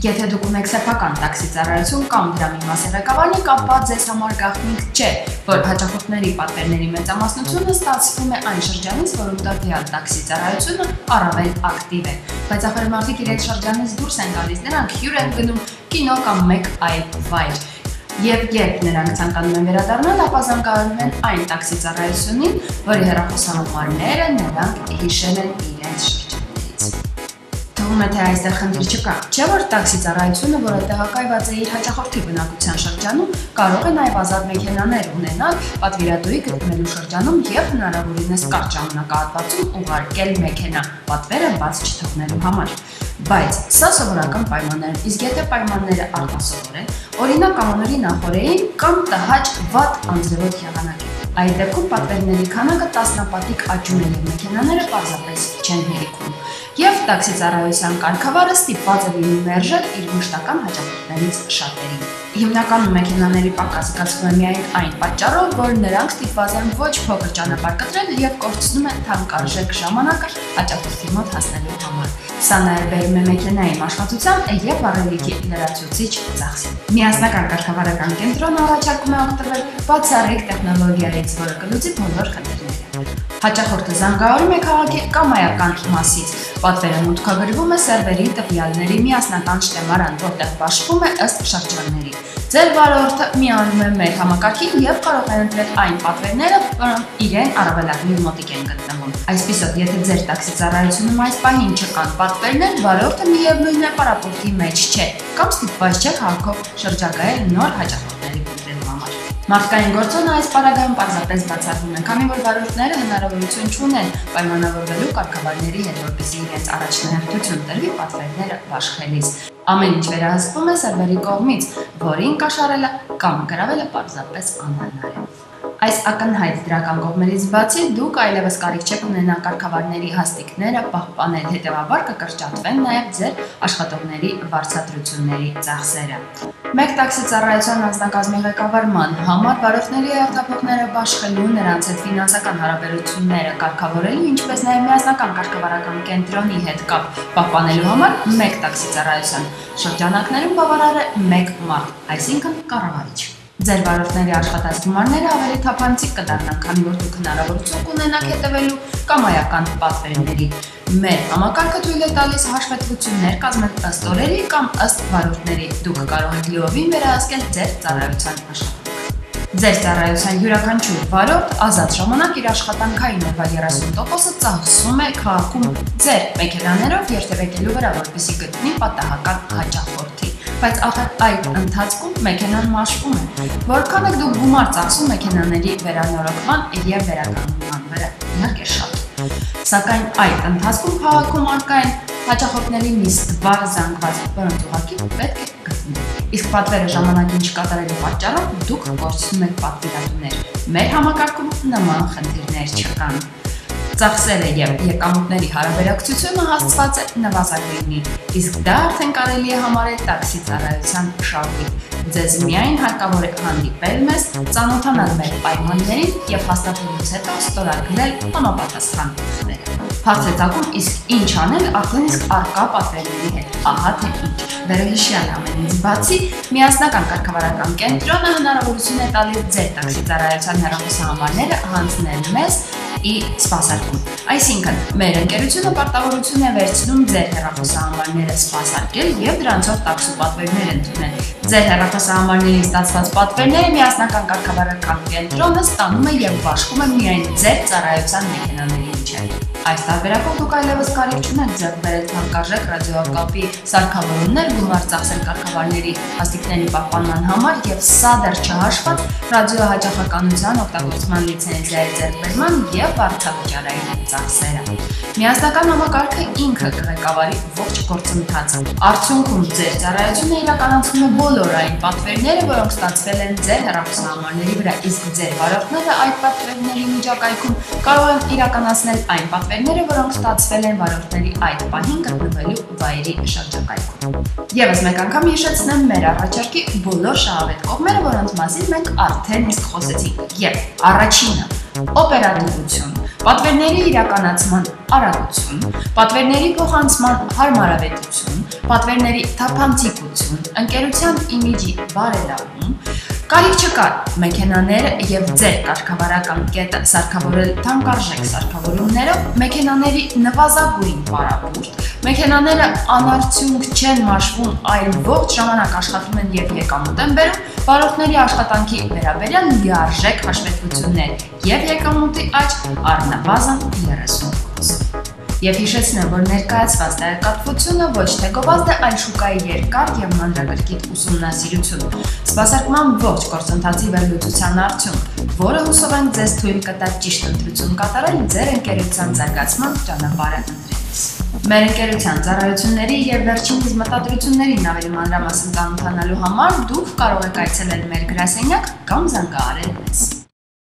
Եթե դուք ունեք սեփական տաքսի ծառայություն կամ դրա մի մասի ղեկավարն եք, ապա ձեզ համար գաղտնիք չէ, որ հաճախորդների պատվերների մեծամասնությունը ստացվում է այն շրջանից, որում տվյալ տաքսի ծառայությունը առավել ակտիվ է։ Բայց ախր մարդիկ իրենց շրջանից դուրս են գալիս, նրանք հյուր են գնում, կինո կամ մեկ այլ վայր։ Եվ երբ նրանք ցանկանում են վերադառնալ, ապա զանգահարում են այն տաքսի ծառայությունին, որի հեռախոսահամարները նրանք հիշել են իրենց շրջաններից։ Թվում է, թե այստեղ խնդիր չկա, չէ՞ որ տաքսի ծառայությունը, որը տեղակայված է իր հաճախորդի բնակության շրջանում, կարող է նաև ազատ մեքենաներ ունենալ պատվիրատուի գտնվելու շրջանում եւ հնարավորինս կարճ ժամանակահատվածում ուղարկել մեքենա պատվերը բաց չթողնելու համար։ Բայց սա սովորական պայմաններ են, իսկ եթե պայմանները արտասովոր են, օրինակ կանոնների նախօրեին կամ տհաճ վատ անձրևոտ եղանակ է։ Այդ դեպքում պատվերների քանակը տասնապատիկ աճում է եւ մեքենաները պարզապես չեն հերիքում։ Եվ տաքսի ծառայության կարգավարը ստիպված է լինում մերժել իր մշտական հաճախորդներից շատերին։ Հիմնականում մեքենաների պակաս զգացվում է միայն այն պատճառով, որ նրանք ստիպված են ոչ փոքր ճանապարհ կտրել եւ կորցնում են թանկարժեք ժամանակը հաճախորդի մոտ հասնելու համար։ Սա նաև բերում է մեքենայի աշխատության եւ վառելիքի լրացուցիչ ծախսին։ Միասնական կարգավարական կենտրոնը առաջարկում է օգտվել բացառիկ տեխնոլոգիայից, որը կլուծի բոլոր խնդիրները։ Հաճախորդը զանգահարում է քաղաքի կամայական մասից։ Պատվերը մուտքագրվում է սերվերի տվյալների միասնական շտեմարան, որտեղ բաշխվում է ըստ շրջանների։ Ձեր վարորդը միանում է մեր համակարգին եւ կարող է ընտրել այն պատվերները, որոնք իրեն առավելագույն մոտիկ են գտնվում։ Այսպիսով, եթե ձեր տաքսի ծառայությունում այս պահին չկան պատվերներ, վարորդը միևնույն է պարապորտի մեջ չէ կամ ստիպված չէ քաղաքով շրջագայել նոր հաճախորդների փնտրելու համար։ Մարդկային գործոնը այս պարագայում պարզապես բացառվում է, քանի որ վարորդները հնարավորություն չունեն պայմանավորվելու կարգավարների հետ, որպեսզի իրենց առաջնահերթություն տրվի պատվերները բաշխելիս։ Ամեն ինչ վերահսկվում է սերվերի կողմից, որին կաշառելը կամ գրավելը պարզապես անհնար է։ Այս ակնհայտ դրական կողմերից բացի դուք այլևս կարիք չեք ունենա կարգավարների հաստիկները պահպանել, հետևաբար կկրճատվեն նաև ձեր աշխատողների վարձատրությունների ծախսերը։ Մեկ տաքսի ծառայության անձնակազմի ղեկավարման համար վարորդների հերթափոխները բաշխելու, նրանց հետ ֆինանսական հարաբերությունները կարգավորելու, ինչպես նաև միասնական կարգավարական կենտրոնի հետ կապ պահպանելու համար մեկ տաքսի ծառայության շրջանակներում բավարար է մեկ մարդ, այսինքն կառավարիչ։ Ձեր վարորդների աշխատած գումարները ավելի թափանցիկ կդառնան, քանի որ դուք հնարավորություն կունենաք հետևելու կամայական պատվերների։ Մեր համակարգը թույլ է տալիս հաշվետվություններ կազմել ըստ օրերի կամ ըստ վարորդների։ Դուք կարող եք լիովին վերահսկել ձեր ծառայության աշխատանքը։ Ձեր ծառայության յուրաքանչյուր վարորդ ազատ ժամանակ իր աշխատանքային օրվա 30%-ը ծախսում է քաղաքում ձեր մեքենաներով երթևեկելու վրա, որպեսզի գտնի պատահական հաճախորդի։ Բայց ախր այդ ընթացքում մեքենան մաշվում է։ Որքան եք դուք գումար ծախսում մեքենաների վերանորոգման եւ վերականգնման վրա, իհարկե շատ։ Սակայն այդ ընթացքում քաղաքում արկա են հաճախորդների մի ստվար զանգված, որոնց ուղղակի պետք է գտնել։ Իսկ պատվերը ժամանակին չկատարելու պատճառով դուք կորցնում եք պատվիրատուներ։ Մեր համակարգում նման խնդիրներ չկան։ Ծախսերը եւ եկամուտների հարաբերակցությունը հասցված է նվազագույնի, իսկ դա արդեն կարելի է համարել տաքսի ծառայության շահույթ։ Ձեզ միայն հարկավոր է հանդիպել մեզ, ծանոթանալ մեր պայմաններին եւ հաստատելուց հետո ստորագրել համապատասխան տեքստերը։ Հարց է ծագում, իսկ ինչ անել արդեն իսկ արկա պատվերների հետ։ Ահա թե ինչ։ Վերահիշյալ ամենից բացի, միասնական կարգավարական կենտրոնը հնարավորություն է տալիս ձեր տաքսի ծառայության հեռախոսահամարները հանձնել մեզ ի սպասարկում։ Այսինքն, մեր ընկերությունը պարտավորություն է վերցնում ձեր հեռախոսահամարները սպասարկել եւ դրանցով տաքսու պատվերներ ընդունել։ Ձեր հեռախոսահամարների ստացված պատվերները միասնական կարգավարական կենտրոնը ստանում է եւ բաշխում է միայն ձեր ծառայության մեքենաների միջև։ Այս տարբերակով դուք այլևս կարիք չունեք ձեռք բերել թանկարժեք ռադիոկապի սարքավորումներ, գումար ծախսել կարգավարների հաստիկների պահպանման համար եւ սա դեռ չհաշված ռադիոհաճախականության օգտագործման լիցենզիայի ձեռքբերման եւ վարձավճարային ծախսերը։ Միասնական համակարգը ինքը կղեկավարի ողջ գործընթացը։ Արդյունքում ձեր ծառայությունը իրականացնում է բոլոր այն պատվերները, որոնք ստացվել են ձեր հեռախոսահամարների վրա, իսկ ձեր վարորդները այդ պատվերների միջակայքում կարող են իրականացնել այն պատվերները, որոնք ստացվել են վարորդների այդ պահին գտնվելու վայրի շրջակայքում։ Եվս մեկ անգամ հիշեցնեմ մեր առաջարկի բոլոր շահավետ կողմերը, որոնց մասին մենք արդեն իսկ խոսեցինք։ Եվ առաջինը, օպերատիվություն, պատվերների իրականացման արագություն, պատվերների փոխանցման հարմարավետություն, պատվերների թափանցիկություն, ընկերության իմիջի բարելավում, կարիք չկա մեքենաները եւ ձեր կարգավարական կետը սարքավորել թանկարժեք սարքավորումներով, մեքենաների նվազագույն պարապուրտ, մեքենաները անարդյունք չեն մաշվում, այլ ողջ ժամանակ աշխատում են եւ եկամուտ են բերում, վարորդների աշխատանքի վերաբերյալ լիարժեք հաշվետվություններ եւ եկամուտի աճ առնվազն 30%։ Եվ հիշեցնեմ, որ ներկայացված տեղեկատվությունը ոչ թե գովազդ է, այլ շուկայի երկար եւ մանրակրկիտ ուսումնասիրություն։ Սպասարկման ողջ գործընթացի վերլուծության արդյունք, որը հուսով ենք ձեզ թույլ կտա ճիշտ ընտրություն կատարել ձեր ընկերության զարգացման ճանապարհը ընտրելիս։ Մեր ընկերության ծառայությունների եւ վերջինիս մտադրություններին ավելի մանրամասն ծանոթանալու համար դուք կարող եք այցելել մեր գրասենյակ կամ զանգահարել մեզ։